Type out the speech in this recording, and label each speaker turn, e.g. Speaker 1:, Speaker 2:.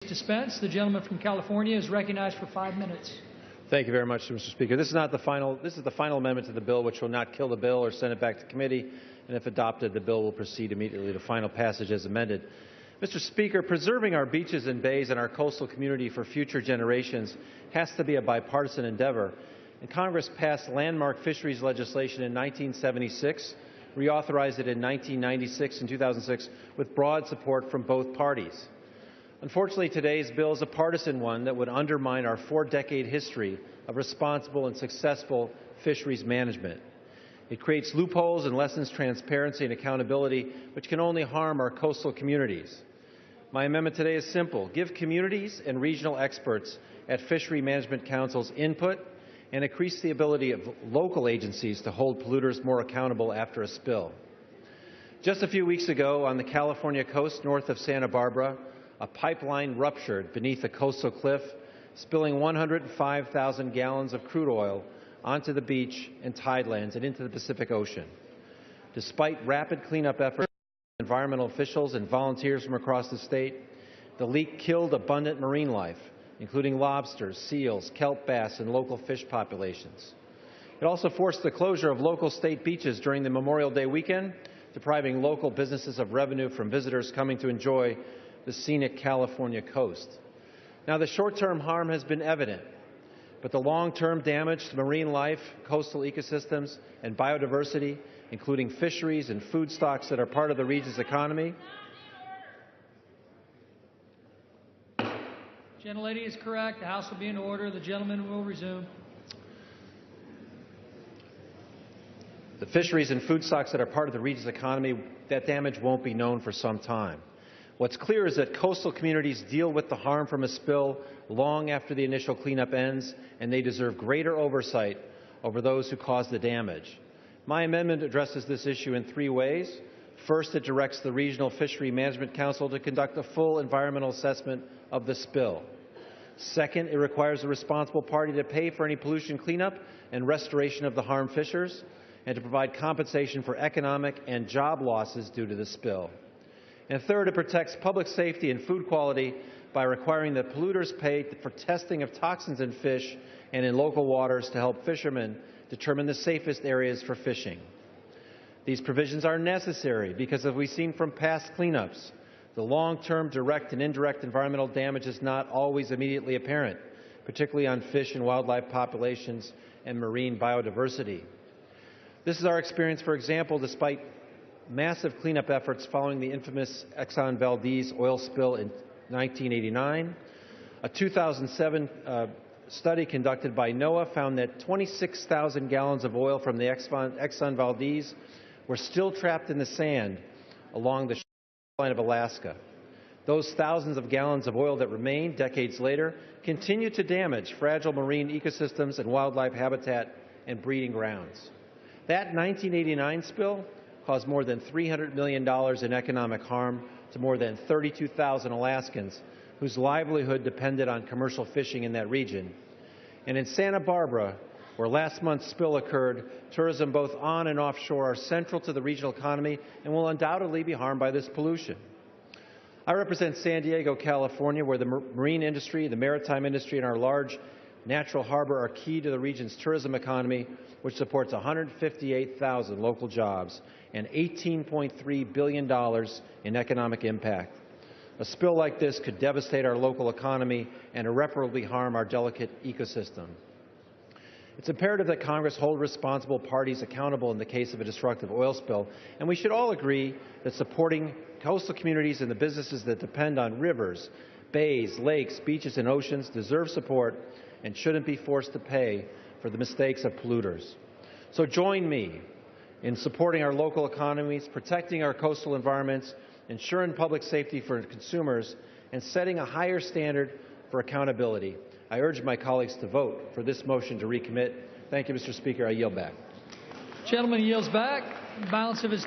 Speaker 1: dispensed. The gentleman from California is recognized for 5 minutes.
Speaker 2: Thank you very much, Mr. Speaker. This is the final amendment to the bill, which will not kill the bill or send it back to committee, and if adopted, the bill will proceed immediately to final passage as amended. Mr. Speaker, preserving our beaches and bays and our coastal community for future generations has to be a bipartisan endeavor, and Congress passed landmark fisheries legislation in 1976, reauthorized it in 1996 and 2006 with broad support from both parties. Unfortunately, today's bill is a partisan one that would undermine our 4-decade history of responsible and successful fisheries management. It creates loopholes and lessens transparency and accountability, which can only harm our coastal communities. My amendment today is simple. Give communities and regional experts at fishery management councils input and increase the ability of local agencies to hold polluters more accountable after a spill. Just a few weeks ago on the California coast north of Santa Barbara, a pipeline ruptured beneath a coastal cliff, spilling 105,000 gallons of crude oil onto the beach and tidelands and into the Pacific Ocean. Despite rapid cleanup efforts by environmental officials and volunteers from across the state, the leak killed abundant marine life, including lobsters, seals, kelp bass, and local fish populations. It also forced the closure of local state beaches during the Memorial Day weekend, depriving local businesses of revenue from visitors coming to enjoy the scenic California coast. Now, the short-term harm has been evident, but the long-term damage to marine life, coastal ecosystems, and biodiversity, including fisheries and food stocks that are part of the region's economy.
Speaker 1: Gentlelady is correct. The House will be in order. The gentleman will resume.
Speaker 2: The fisheries and food stocks that are part of the region's economy, that damage won't be known for some time. What's clear is that coastal communities deal with the harm from a spill long after the initial cleanup ends, and they deserve greater oversight over those who caused the damage. My amendment addresses this issue in 3 ways. First, it directs the Regional Fishery Management Council to conduct a full environmental assessment of the spill. Second, it requires the responsible party to pay for any pollution cleanup and restoration of the harmed fishers, and to provide compensation for economic and job losses due to the spill. And third, it protects public safety and food quality by requiring that polluters pay for testing of toxins in fish and in local waters to help fishermen determine the safest areas for fishing. These provisions are necessary because, as we've seen from past cleanups, the long-term direct and indirect environmental damage is not always immediately apparent, particularly on fish and wildlife populations and marine biodiversity. This is our experience, for example, despite massive cleanup efforts following the infamous Exxon Valdez oil spill in 1989. A 2007 study conducted by NOAA found that 26,000 gallons of oil from the Exxon Valdez were still trapped in the sand along the shoreline of Alaska. Those thousands of gallons of oil that remain decades later continue to damage fragile marine ecosystems and wildlife habitat and breeding grounds. That 1989 spill caused more than $300 million in economic harm to more than 32,000 Alaskans whose livelihood depended on commercial fishing in that region. And in Santa Barbara, where last month's spill occurred, tourism both on and offshore are central to the regional economy and will undoubtedly be harmed by this pollution. I represent San Diego, California, where the marine industry, the maritime industry, and our large natural harbor are key to the region's tourism economy, which supports 158,000 local jobs and $18.3 billion in economic impact. A spill like this could devastate our local economy and irreparably harm our delicate ecosystem. It's imperative that Congress hold responsible parties accountable in the case of a destructive oil spill, and we should all agree that supporting coastal communities and the businesses that depend on rivers, bays, lakes, beaches, and oceans deserve support and shouldn't be forced to pay for the mistakes of polluters. So join me in supporting our local economies, protecting our coastal environments, ensuring public safety for consumers, and setting a higher standard for accountability. I urge my colleagues to vote for this motion to recommit. Thank you, Mr. Speaker. I yield back.
Speaker 1: Gentleman yields back. Balance of his